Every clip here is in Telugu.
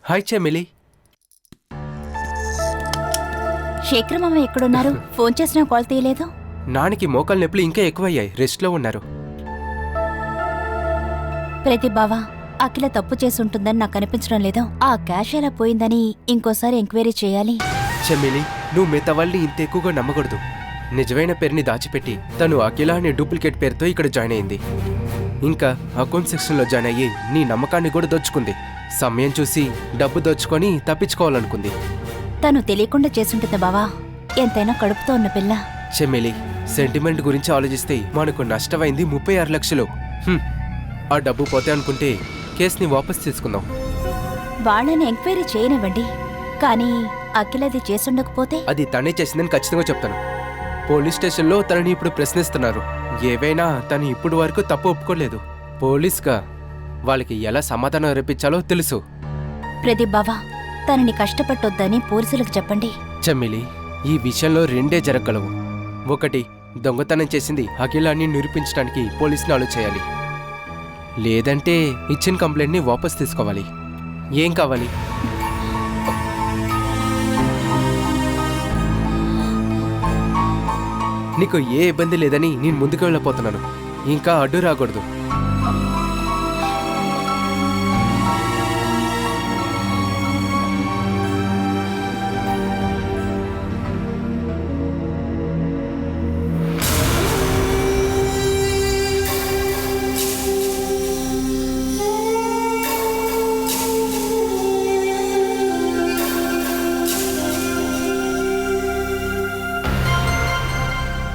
హాయ్ చెమిలి. శేఖర్ మామ ఎక్కడున్నారు? ఫోన్ చేసినా కాల్ తీయలేదు. నానికి మోకాలు నొప్పులు ఇంకా ఎక్కువయ్యాయి, రెస్ట్లో ఉన్నారు. ప్రతి బావా, అఖిల తప్పు చేసుంటుందని నాకు అనిపించడం లేదు. ఆ క్యాష్ ఎలా పోయిందని ఇంకోసారి ఎంక్వైరీ చేయాలి. చెమిలి, నువ్వు మిగతా వాళ్ళని ఇంత ఎక్కువగా నమ్మకూడదు. నిజమైన పేరుని దాచిపెట్టి తను అఖిల అనే డూప్లికేట్ పేరుతో ఇక్కడ జాయిన్ అయింది. ఇంకా అకౌంట్ సెక్షన్లో జాయిన్ అయ్యి నీ నమ్మకాన్ని కూడా దోచుకుంది. సమయం చూసి డబ్బు దోచుకొని తప్పించుకోవాలనుకుంది. తను తెలియకుండా చేసుంటుంది బావా. ఎంతైనా కడుపుతో ఉన్న పిల్ల. చెమిలి, సెంటిమెంట్ గురించి ఆలోచిస్తే మనకు నష్టమైంది 36 లక్షలు. ఆ డబ్బు పోతే అనుకుంటే కేసుని వాపస్ తీసుకుందాం. వాళ్ళని ఎంక్వైరీ చేయనివ్వండి, కానీ అఖిలది చేసుండకపోతే? అది తనే చేసిందని ఖచ్చితంగా చెప్తాను. పోలీస్ స్టేషన్లో తనని ఇప్పుడు ప్రశ్నిస్తున్నారు. ఏవైనా తను ఇప్పుడు వరకు తప్పు ఒప్పుకోలేదు. పోలీస్గా వాళ్ళకి ఎలా సమాధానం రేపించాలో తెలుసు. ప్రదీప్ బావా, తనని కష్టపట్టొద్దని పోలీసులకు చెప్పండి. చెమ్మిలి, ఈ విషయంలో రెండే జరగలవు. ఒకటి, దొంగతనం చేసింది అఖిల అని నిరూపించడానికి పోలీసుని అలో చేయాలి. లేదంటే ఇచ్చిన కంప్లైంట్ని వాపస్ తీసుకోవాలి. ఏం కావాలి? నీకు ఏ ఇబ్బంది లేదని నేను ముందుకు వెళ్ళిపోతున్నాను. ఇంకా అడ్డు రాకూడదు.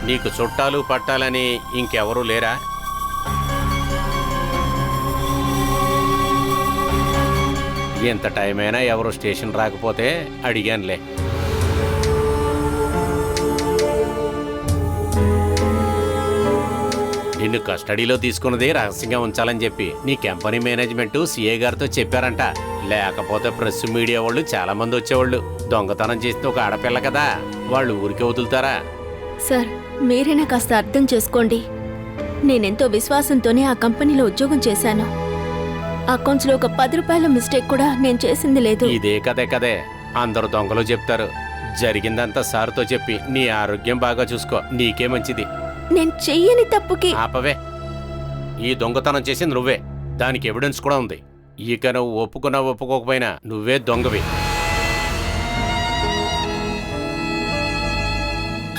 నీకు చుట్టాలు పట్టాలని ఇంకెవరూ లేరా? ఎంత టైం అయినా ఎవరు స్టేషన్ రాకపోతే అడిగానులే. నిన్ను కస్టడీలో తీసుకున్నదే రహస్యంగా ఉంచాలని చెప్పి నీ కంపెనీ మేనేజ్మెంట్ సిఏ గారితో చెప్పారంట. లేకపోతే ప్రెస్ మీడియా వాళ్ళు చాలా మంది వచ్చేవాళ్ళు. దొంగతనం చేస్తే ఒక ఆడపిల్ల కదా, వాళ్ళు ఊరికే వదులుతారా? సార్, మీరైనా కాస్త అర్థం చేసుకోండి. నేనెంతో విశ్వాసంతోనే ఆ కంపెనీలో ఉద్యోగం చేశాను. అకౌంట్స్లో ఒక 10 రూపాయల మిస్టేక్ కూడా నేను చేసింది లేదు. ఇదే కదే అందరు దొంగలు చెప్తారు. జరిగిందంతా సార్తో చెప్పి నీ ఆరోగ్యం బాగా చూసుకో, నీకే మంచిది. నేను చెయ్యని తప్పుకి ఆపవే. ఈ దొంగతనం చేసింది నువ్వే, దానికి ఎవిడెన్స్ కూడా ఉంది. ఇక నువ్వు ఒప్పుకున్నా ఒప్పుకోకపోయినా నువ్వే దొంగవి.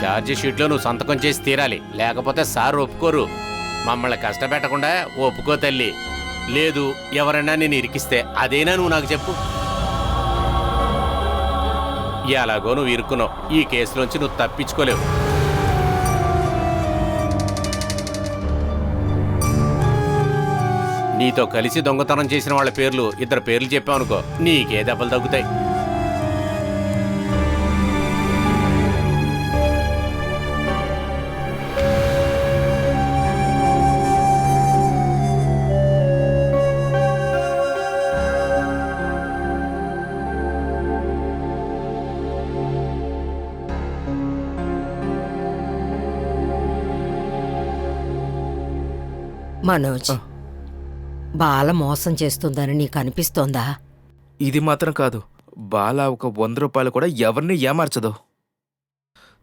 ఛార్జీ షీట్లో నువ్వు సంతకం చేసి తీరాలి, లేకపోతే సార్ ఒప్పుకోరు. మమ్మల్ని కష్టపెట్టకుండా ఒప్పుకో తల్లి. లేదు ఎవరైనా నేను ఇరికిస్తే అదేనా నువ్వు నాకు చెప్పు. ఎలాగో నువ్వు ఇరుక్కున్నావు, ఈ కేసులోంచి నువ్వు తప్పించుకోలేవు. నీతో కలిసి దొంగతనం చేసిన వాళ్ళ పేర్లు 2 పేర్లు చెప్పావనుకో, నీకే దెబ్బలు తగ్గుతాయి. మనోజ్, బాల మోసం చేస్తుందని నీకు అనిపిస్తోందా? ఇది మాత్రం కాదు, బాల ఒక 100 రూపాయలు కూడా ఎవరిని ఏమార్చదు.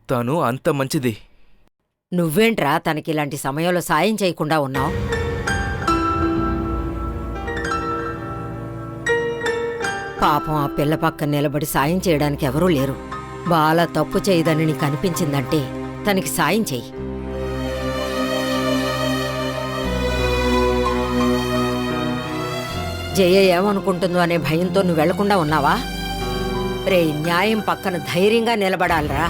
తను అంత మంచిది. నువ్వేంట్రా తనకి ఇలాంటి సమయంలో సాయం చేయకుండా ఉన్నావు? పాపం ఆ పిల్ల పక్కన నిలబడి సాయం చేయడానికి ఎవరూ లేరు. బాల తప్పు చేయదని నీకు అనిపించిందంటే తనకి సాయం చెయ్యి. జయ ఏమనుకుంటుందో అనే భయంతో నువ్వు వెళ్లకుండా ఉన్నావా? రే, న్యాయం పక్కన ధైర్యంగా నిలబడాలరా.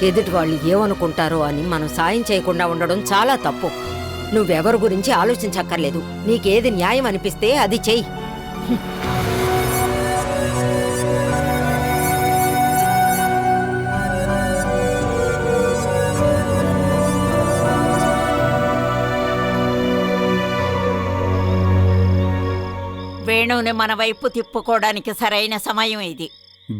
ఎదుటి వాళ్ళు ఏమనుకుంటారో అని మనం సాయం చేయకుండా ఉండడం చాలా తప్పు. నువ్వెవరి గురించి ఆలోచించక్కర్లేదు. నీకేది న్యాయం అనిపిస్తే అది చెయ్యి. వేణువుని మన వైపు తిప్పుకోవడానికి సరైన సమయం ఇది.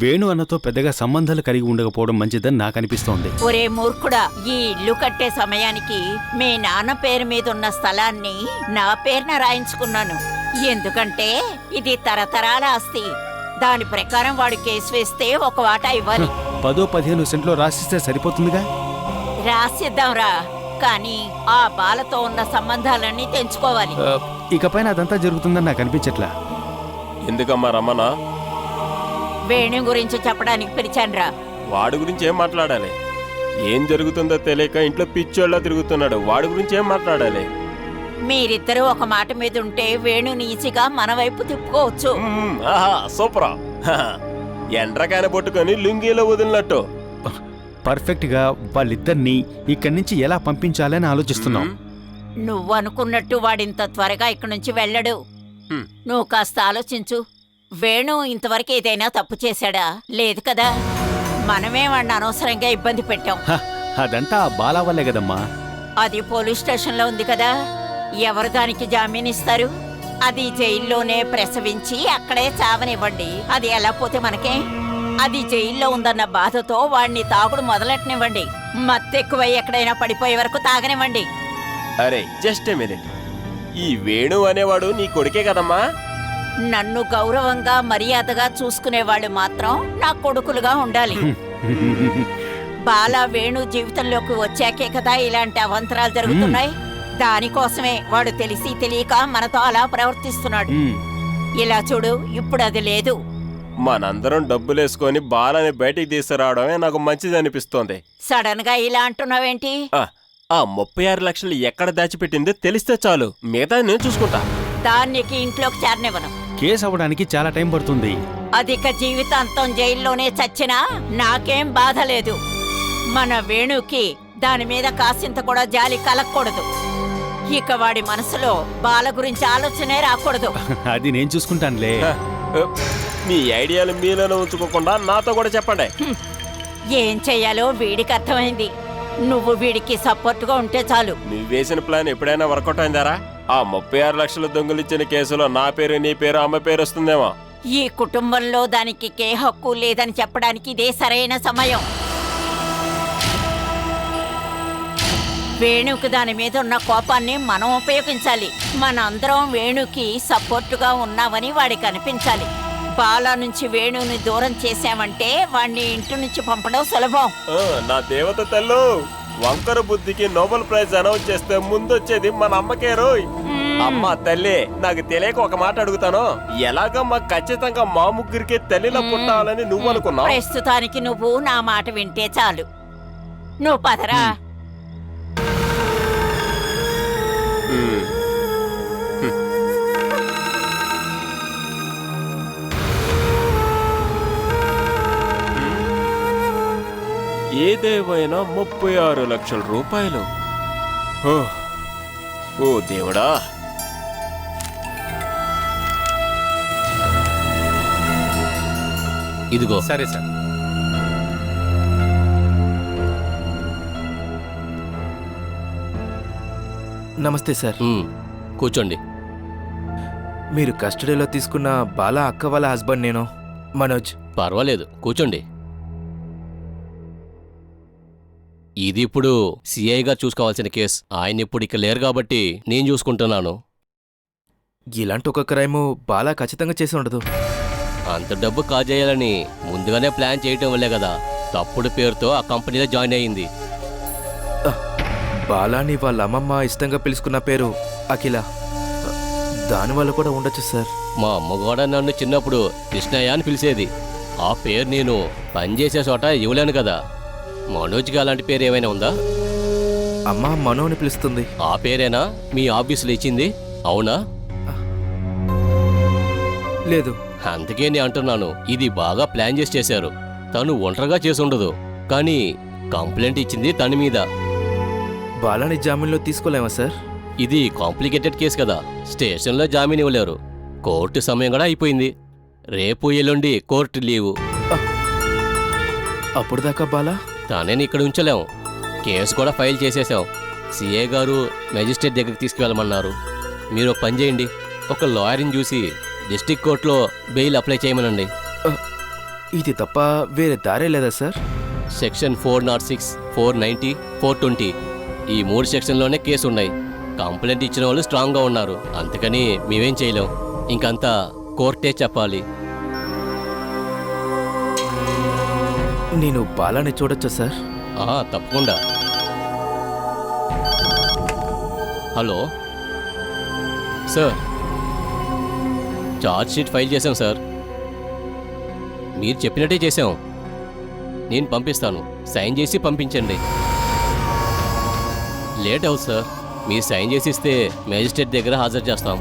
వేణు అన్నతో పెద్దగా సంబంధాలు కలిగి ఉండకపోవడం మంచిదని నాకు అనిపిస్తోంది. ఒరే మూర్ఖుడా, ఈ ఇల్లు కట్టే సమయానికి మీ నాన్న పేరు మీద ఉన్న స్థలాన్ని నా పేరున రాయించుకున్నాను. ఎందుకంటే ఇది తరతరాల ఆస్తి. దాని ప్రకారం వాడు కేసు వేస్తే ఒక వాటా ఇవ్వాలి. 10-15 సెంట్లో రాసిస్తే సరిపోతుందిగా. రాసిద్దాంరా, కానీ ఆ బాలతో ఉన్న సంబంధాలన్నీ తెంచుకోవాలి. ఇకపైన అదంతా జరుగుతుందని నాకు అనిపించట్లా. ఎందుకమ్మా రమ్మనా? వేణు గురించి చెప్పడానికి పిలిచానురా. వాడి గురించి ఏం మాట్లాడాలి? ఏం జరుగుతుందో తెలియక ఇంట్లో పిచ్చోళ్ళ తిరుగుతున్నాడు. వాడి గురించి ఏం మాట్లాడాలి? మీరిద్దరూ ఒక మాట మీద ఉంటే వేణుని ఈజీగా మన వైపు తిప్పుకోవచ్చు. ఆహా సూపరా. ఎండ్రకాయన పట్టుకొని లుంగీలో వదిలినట్టు. పర్ఫెక్ట్గా వాళ్ళిద్దరినీ ఇక్కడి నుంచి ఎలా పంపించాలని ఆలోచిస్తున్నాం. నువ్వు అనుకున్నట్టు వాడింత త్వరగా ఇక్కడి నుంచి వెళ్ళడు. నువ్వు కాస్త ఆలోచించు. వేణు ఇంతవరకు ఏదైనా తప్పు చేశాడా? లేదు కదా. మనమే వాడిని అనవసరంగా ఇబ్బంది పెట్టాం. అదంతా ఆ బాలా వల్లే కదమ్మా. అది పోలీస్ స్టేషన్లో ఉంది కదా, ఎవరు దానికి జామీన్ ఇస్తారు? అది జైల్లోనే ప్రసవించి అక్కడే చావనివ్వండి. అది ఎలా పోతే మనకే? అది జైల్లో ఉందన్న బాధతో వాడిని తాగుడు మొదలెట్టనివ్వండి. మత్తెక్కువై ఎక్కడైనా పడిపోయే వరకు తాగనివ్వండి. అరే జస్ట్ ఏ మినిట్. ఈ వేణు అనేవాడు నీ కొడుకే కదమ్మా? నన్ను గౌరవంగా మర్యాదగా చూసుకునేవాళ్ళు మాత్రం నా కొడుకులుగా ఉండాలి. బాలా వేణు జీవితంలోకి వచ్చాకే కదా ఇలాంటి అవంతరాలు జరుగుతున్నాయి. దానికోసమే వాడు తెలిసి తెలియక మనతో అలా ప్రవర్తిస్తున్నాడు. ఇలా చూడు, ఇప్పుడు అది లేదు. మనందరం డబ్బులేసుకొని బాలని బయటికి తీసుకురావడమే నాకు మంచిది అనిపిస్తోంది. సడన్ గా ఇలా అంటున్నావేంటి? ఆ 36 లక్షలు ఎక్కడ దాచిపెట్టిందో తెలిస్తే చాలు, మిగతా నేను చూసుకుంటా. దానికి ఇంట్లోకి చేరనివ్వను. కేసు అవ్వడానికి చాలా టైం పడుతుంది. అధిక జీవితాంతం జైల్లోనే చచ్చినా నాకేం బాధ లేదు. మన వేణుకి దాని మీద కాసింత కూడా జాలి కలగకూడదు. ఇక వాడి మనసులో బాల గురించి ఆలోచనే రాకూడదు. అది నేను చూసుకుంటానులే. మీ ఐడియాలు మీలోనే ఉంచుకోకుండా నాతో కూడా చెప్పండి. ఏం చెయ్యాలో వీడికి అర్థమైంది. నువ్వు వీడికి సపోర్ట్గా ఉంటే చాలు. నువ్వు వేసిన ప్లాన్ ఎప్పుడైనా వర్కౌట్ అయిందారా? ఆ 36 లక్షలు దొంగిలించిన కేసులో నా పేరు, నీ పేరు, అమ్మ పేరు వస్తుందేమో. ఈ కుటుంబంలో దానికి ఏ హక్కు లేదని చెప్పడానికి ఇదే సరైన సమయం. వేణుకి దాని మీద ఉన్న కోపాన్ని మనం ఉపయోగించాలి. మనందరం వేణుకి సపోర్టుగా ఉన్నామని వాడికి అనిపించాలి. బాలా నుంచి వేణుని దూరం చేశామంటే వాడిని ఇంటి నుంచి పంపడం సులభం. నా దేవత తల్లు, వంకర బుద్ధికి నోబెల్ ప్రైజ్ అనౌన్స్ చేస్తే ముందొచ్చేది మన అమ్మకే రోయ్. అమ్మ తల్లి, నాకు తెలియక ఒక మాట అడుగుతాను. ఎలాగమ్మా ఖచ్చితంగా మా ముగ్గురికి తల్లిలో పుట్టాలని నువ్వు అనుకున్నావు? ప్రస్తుతానికి నువ్వు నా మాట వింటే చాలు. నువ్వు పదరా. ఏదేమైనా 36 లక్షల రూపాయలు. ఓ దేవుడా. ఇదిగో. సరే సార్. నమస్తే సార్. కూర్చోండి. మీరు కస్టడీలో తీసుకున్న బాలా అక్క వాళ్ళ హస్బెండ్ నేను, మనోజ్. పర్వాలేదు, కూర్చోండి. ఇది ఇప్పుడు సిఐ గారు చూసుకోవాల్సిన కేసు. ఆయన ఇప్పుడు ఇక లేరు కాబట్టి నేను చూసుకుంటున్నాను. ఇలాంటి ఒక క్రైమ్ బాలా ఖచ్చితంగా చేసి ఉండదు. అంత డబ్బు కాజేయాలని ముందుగానే ప్లాన్ చేయటం వల్లే కదా తప్పుడు పేరుతో ఆ కంపెనీలో జాయిన్ అయ్యింది. బాలాని వాళ్ళ అమ్మమ్మ ఇష్టంగా పిలుచుకున్న పేరు అఖిల. దానివల్ల కూడా ఉండొచ్చు సార్. మా అమ్మ కూడా నన్ను చిన్నప్పుడు కృష్ణయ్య అని పిలిచేది. ఆ పేరు నేను పనిచేసే చోట ఇవ్వలేను కదా. మనోజ్గా అలాంటి పేరు ఏమైనా ఉందా? అమ్మ మనో అని పిలుస్తుంది. ఆ పేరేనా మీ ఆఫీసులో ఇచ్చింది? అవునా? లేదు. అందుకే నేను అంటున్నాను, ఇది బాగా ప్లాన్ చేసి చేశారు. తను ఒంటరిగా చేసి ఉండదు, కానీ కంప్లైంట్ ఇచ్చింది తన మీద. బాలాని జామీన్లో తీసుకోలేమా సార్? ఇది కాంప్లికేటెడ్ కేసు కదా, స్టేషన్లో జామీన్ ఇవ్వలేరు. కోర్టు సమయం కూడా అయిపోయింది. రేపు ఎల్లుండి కోర్టు లీవు. అప్పుడు దాకా బాలా తానేని ఇక్కడ ఉంచలేం. కేసు కూడా ఫైల్ చేసేసాం. సిఏ గారు మెజిస్ట్రేట్ దగ్గరికి తీసుకువెళ్ళమన్నారు. మీరు పని చేయండి, ఒక లాయర్ని చూసి డిస్ట్రిక్ట్ కోర్టులో బెయిల్ అప్లై చేయమనండి. ఇది తప్ప వేరే దారే లేదా సార్? సెక్షన్ 406, 490, 420 ఈ 3 సెక్షన్లోనే కేసు ఉన్నాయి. కంప్లైంట్ ఇచ్చిన వాళ్ళు స్ట్రాంగ్గా ఉన్నారు, అందుకని మేమేం చేయలేం. ఇంకంతా కోర్టే చెప్పాలి. నేను బాలాని చూడొచ్చా సార్? తప్పకుండా. Hello sir, charge sheet file చేశాం సార్. మీరు చెప్పినట్టే చేశాం. నేను పంపిస్తాను, సైన్ చేసి పంపించండి. లేట్ అవుతుంది సార్. మీరు సైన్ చేసి ఇస్తే మేజిస్ట్రేట్ దగ్గర హాజరు చేస్తాం.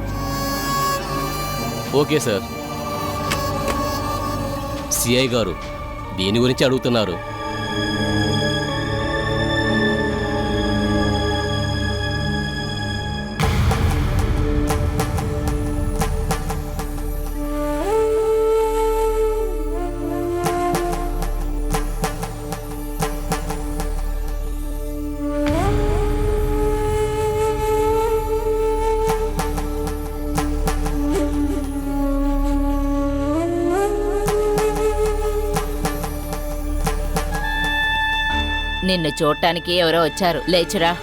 Okay sir. సిఐ గారు దీని గురించి అడుగుతున్నారు. నిన్ను చూడటానికి ఎవరో వచ్చారు, లేచురా.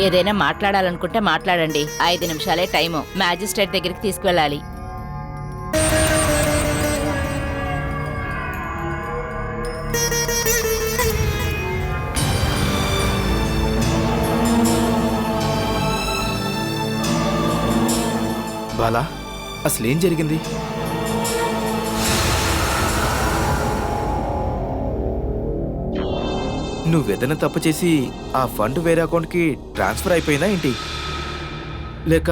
ఏదైనా మాట్లాడాలనుకుంటే మాట్లాడండి. 5 నిమిషాలే టైము. మ్యాజిస్ట్రేట్ దగ్గరికి తీసుకువెళ్ళాలి. బాలా, అసలేం జరిగింది? నువ్వేదైనా తప్పు చేసి ఆ ఫండ్ వేరే అకౌంట్కి ట్రాన్స్ఫర్ అయిపోయిందా ఏంటి? లేక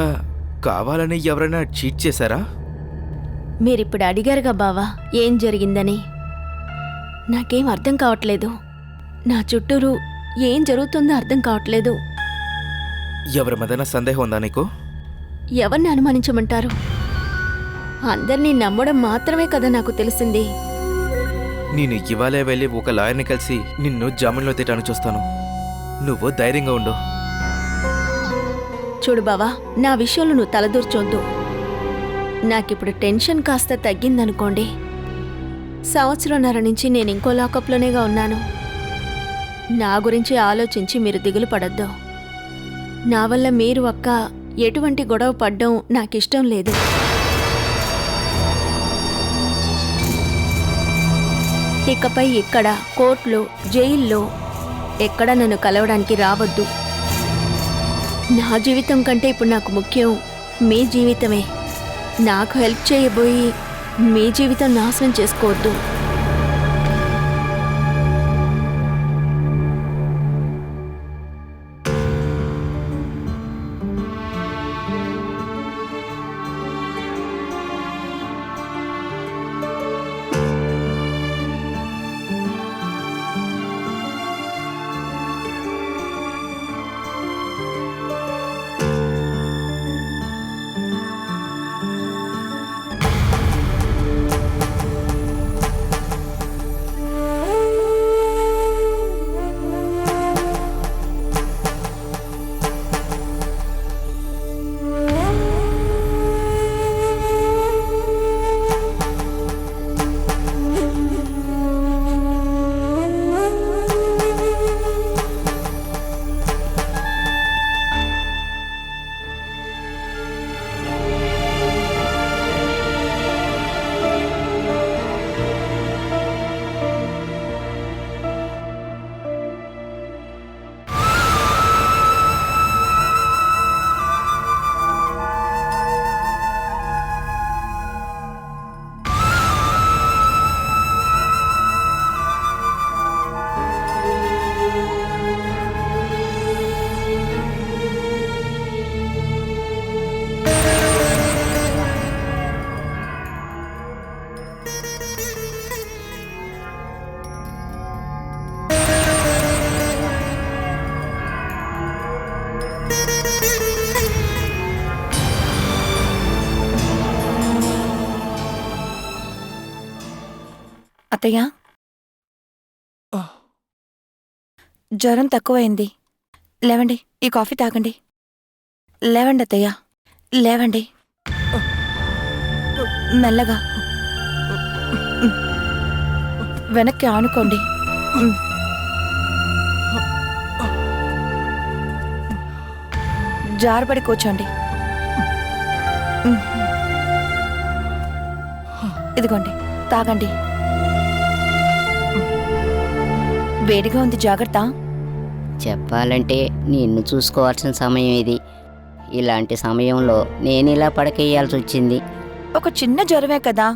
కావాలని ఎవరైనా చీట్ చేశారా? మీరిప్పుడు అడిగారుగా బావా ఏం జరిగిందని. నాకేం అర్థం కావట్లేదు. నా చుట్టూరు ఏం జరుగుతుందో అర్థం కావట్లేదు. ఎవరి మీదైనా సందేహం ఉందా నీకు? ఎవరిని అనుమానించమంటారు? అందరినీ నమ్మడం మాత్రమే కదా నాకు తెలిసింది. నేను ఇవాళే వెళ్ళి ఒక లాయర్ని కలిసి నిన్ను జామీన్లో తీయటానికి చూస్తాను. నువ్వు ధైర్యంగా ఉండు. చూడు బావా, నా విషయంలో నువ్వు తలదూర్చొద్దు. నాకిప్పుడు టెన్షన్ కాస్త తగ్గిందనుకోండి. సంవత్సరంన్నర నుంచి నేను ఇంకో లాకప్లోనేగా ఉన్నాను. నా గురించి ఆలోచించి మీరు దిగులు పడొద్దు. నా వల్ల మీరు అక్క ఎటువంటి గొడవ పడ్డం నాకిష్టం లేదు. ఇకపై ఇక్కడ కోర్టులో, జైల్లో ఎక్కడ నన్ను కలవడానికి రావద్దు. నా జీవితం కంటే ఇప్పుడు నాకు ముఖ్యం మీ జీవితమే. నాకు హెల్ప్ చేయబోయి మీ జీవితం నాశనం చేసుకోవద్దు. అత్తయ్య, జ్వరం తక్కువైంది. లేవండి, ఈ కాఫీ తాగండి. లేవండి అత్తయ్య, లేవండి. మెల్లగా వెనక్కి ఆనుకోండి. జారబడి కూర్చోండి. ఇదిగోండి, తాగండి. వేడిగా ఉంది, జాగ్రత్త. చెప్పాలంటే నిన్ను చూసుకోవాల్సిన సమయం ఇది. ఇలాంటి సమయంలో నేను ఇలా పడకేయాల్సి వచ్చింది. ఒక చిన్న జ్వరమే కదా,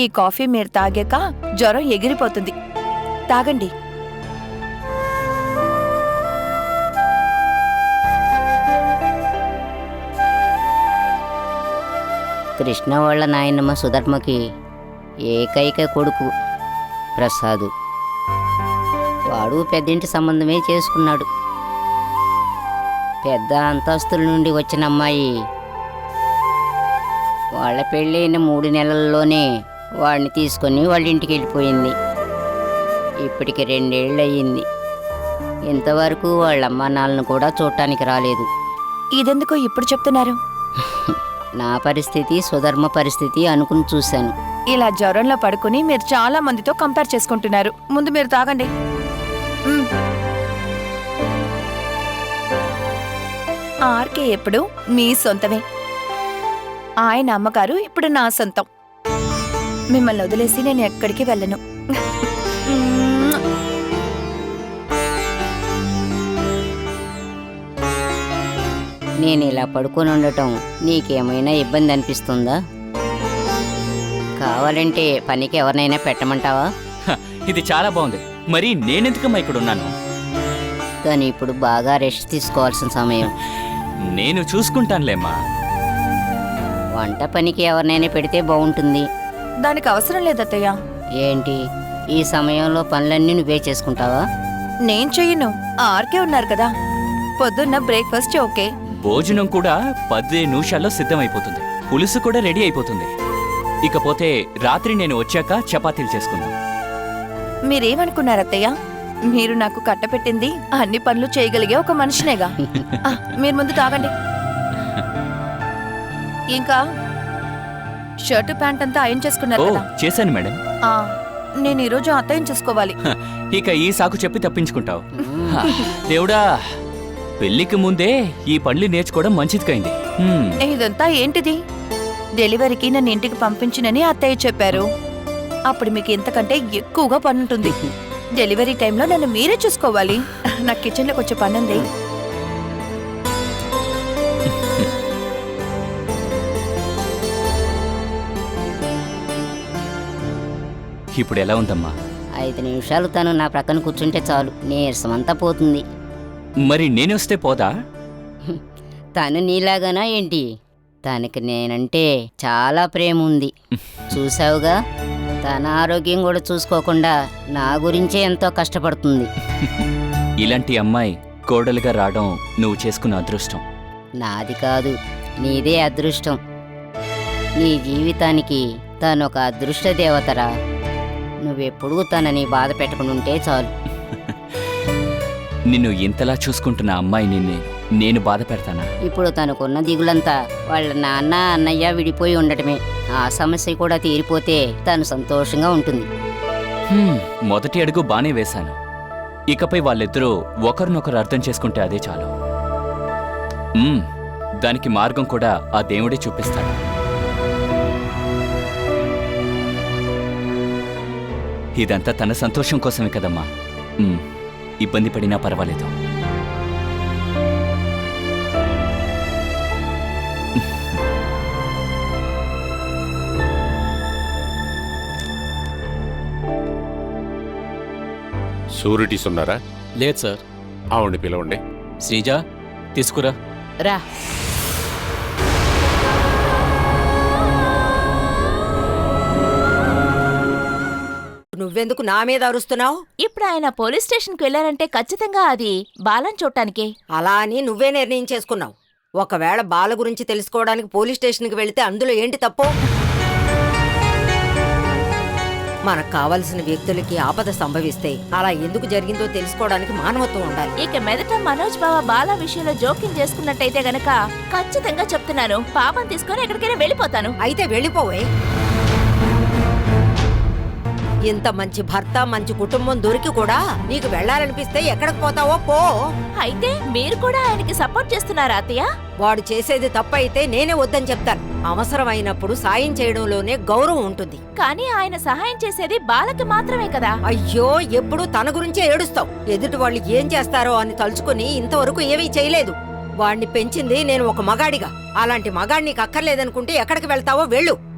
ఈ కాఫీ మీరు తాగాక జ్వరం ఎగిరిపోతుంది. తాగండి. కృష్ణ వాళ్ళ నాయనమ్మ సుధర్మకి ఏకైక కొడుకు ప్రసాదు. వాడు పెద్దింటి సంబంధమే చేసుకున్నాడు. పెద్ద అంతస్తుల నుండి వచ్చిన అమ్మాయి వాళ్ళ పెళ్ళైన 3 నెలల్లోనే వాడిని తీసుకొని వాళ్ళ ఇంటికి వెళ్ళిపోయింది. ఇప్పటికి 2 ఏళ్ళు అయ్యింది. ఇంతవరకు వాళ్ళ అమ్మా నాన్నను కూడా చూడటానికి రాలేదు. ఇదెందుకో ఇప్పుడు చెప్తున్నారు? నా పరిస్థితి సుధర్మ పరిస్థితి అనుకుని చూశాను. ఇలా జ్వరంలో పడుకుని మీరు చాలా మందితో కంపేర్ చేసుకుంటున్నారు. ముందు మీరు తాగండి. ఆర్కే ఎప్పుడు మీ సొంతమే. ఆయన అమ్మగారు ఇప్పుడు నా సొంతం. మిమ్మల్ని వదిలేసి నేను ఎక్కడికి వెళ్ళను. నేను ఇలా పడుకొని ఉండటం నీకేమైనా ఇబ్బంది అనిపిస్తుందా? కావాలంటే పనికి ఎవరినైనా పెట్టమంటావా? ఇది చాలా బాగుంది. మరి నేనెందుకమ్మా ఇక్కడ ఉన్నాను? తను ఇప్పుడు బాగా రెస్ట్ తీసుకోవాల్సిన సమయం. నేను చూసుకుంటానులేమ్మా. వంట పనికి ఎవరినైనా పెడితే బాగుంటుంది. దానికి అవసరం లేదత్తయ్య. ఏంటి ఈ సమయంలో పనులన్నీ నువ్వే చేసుకుంటావా? నేను చెయ్యను, ఆర్కే ఉన్నారు కదా. పొద్దున్న బ్రేక్ఫాస్ట్ ఓకే, భోజనం కూడా 15 నిమిషాల్లో సిద్ధమైపోతుంది. పులుసు కూడా రెడీ అయిపోతుంది. ఇకపోతే రాత్రి నేను వచ్చాక చపాతీలు చేసుకుందాం. మీరేమనుకున్నారు అత్తయ్య? మీరు నాకు కట్టపెట్టింది అన్ని పనులు చేయగలిగే ఒక మనిషినేగా. మీరు ముందు తాగండి. ఇంకా షర్టు ప్యాంట్ అంతా అయన్ చేసుకున్నారు ఓ కదా? చేశాను మేడం. నేను ఈరోజు అత్తయ్యం చేసుకోవాలి. ఇక ఈ సాకు చెప్పి తప్పించుకుంటావు. దేవుడా, పెళ్లికి ముందే ఈ పనులు నేర్చుకోవడం మంచిదికైంది. ఇదంతా ఏంటిది? డెలివరీకి నన్ను ఇంటికి పంపించినని అత్తయ్య చెప్పారు. అప్పుడు మీకు ఇంతకంటే ఎక్కువగా పనుంటుంది. డెలివరీ టైంలో నన్ను మీరే చూసుకోవాలి. నాకు కిచెన్లోకి వచ్చే పనుంది. ఇప్పుడు ఎలా ఉందమ్మా? 5 నిమిషాలు తను నా ప్రక్కన కూర్చుంటే చాలు, నీరసమంతా పోతుంది. మరి నేనొస్తే పోదా? తను నీలాగానా ఏంటి? తనకి నేనంటే చాలా ప్రేమ ఉంది. చూసావుగా, తన ఆరోగ్యం కూడా చూసుకోకుండా నా గురించే ఎంతో కష్టపడుతుంది. ఇలాంటి అమ్మాయి కోడలుగా రావడం నువ్వు చేసుకున్న అదృష్టం. నాది కాదు, నీదే అదృష్టం. నీ జీవితానికి తనొక అదృష్ట దేవతరా. నువ్వెప్పుడూ తనని బాధ పెట్టుకుని చాలు. నిన్ను ఇంతలా చూసుకుంటున్న అమ్మాయిని నేను బాధ పెడతానా? ఇప్పుడు తనకున్న దిగులంతా వాళ్ళ నాన్న అన్నయ్య విడిపోయి ఉండటమే. ఆ సమస్య కూడా తీరిపోతే తను సంతోషంగా ఉంటుంది. మొదటి అడుగు బానే వేశాను. ఇకపై వాళ్ళిద్దరూ ఒకరినొకరు అర్థం చేసుకుంటే అదే చాలు. దానికి మార్గం కూడా ఆ దేవుడే చూపిస్తాడు. ఇదంతా తన సంతోషం కోసమే కదమ్మా. ఇబ్బంది పడినా పర్వాలేదు. షూరిటీస్ ఉన్నారా? లేదు సార్. ఆవిడ్ని పిలవండి. శ్రీజ, తీసుకురా. రా. నువ్వెందుకు నా మీద అరుస్తున్నావు? ఇప్పుడు ఆయన పోలీస్ స్టేషన్కి వెళ్లారంటే ఖచ్చితంగా అది బాలను చూడటానికే. అలా అని నువ్వే నిర్ణయం చేసుకున్నావు. ఒకవేళ బాల గురించి తెలుసుకోవడానికి పోలీస్ స్టేషన్కి వెళితే అందులో ఏంటి తప్పు? మనకు కావలసిన వ్యక్తులకి ఆపద సంభవిస్తే అలా ఎందుకు జరిగిందో తెలుసుకోవడానికి మానవత్వం ఉండాలి. ఇక మీదట మనోజ్ బావ బాలా విషయంలో జోక్యం చేసుకున్నట్టయితే గనక ఖచ్చితంగా చెప్తున్నాను, పాపం తీసుకొని ఎక్కడికైనా వెళ్ళిపోతాను. అయితే వెళ్ళిపోవే. ఇంత మంచి భర్త, మంచి కుటుంబం దొరికి కూడా నీకు వెళ్ళాలనిపిస్తే ఎక్కడికి పోతావో పో. అయితే మీరు కూడా ఆయనకి సపోర్ట్ చేస్తున్నారా అత్తయ్య? వాడు చేసేది తప్పైతే నేనే వద్దని చెప్తాను. అవసరమైనప్పుడు సాయం చేయడంలోనే గౌరవం ఉంటుంది. కానీ ఆయన సహాయం చేసేది బాలకి మాత్రమే కదా. అయ్యో, ఎప్పుడూ తన గురించే ఏడుస్తావు. ఎదుటి వాళ్ళు ఏం చేస్తారో అని తలుచుకుని ఇంతవరకు ఏమీ చేయలేదు. వాణ్ణి పెంచింది నేను ఒక మగాడిగా. అలాంటి మగాడిని నీకు అక్కర్లేదనుకుంటే ఎక్కడికి వెళ్తావో వెళ్ళు.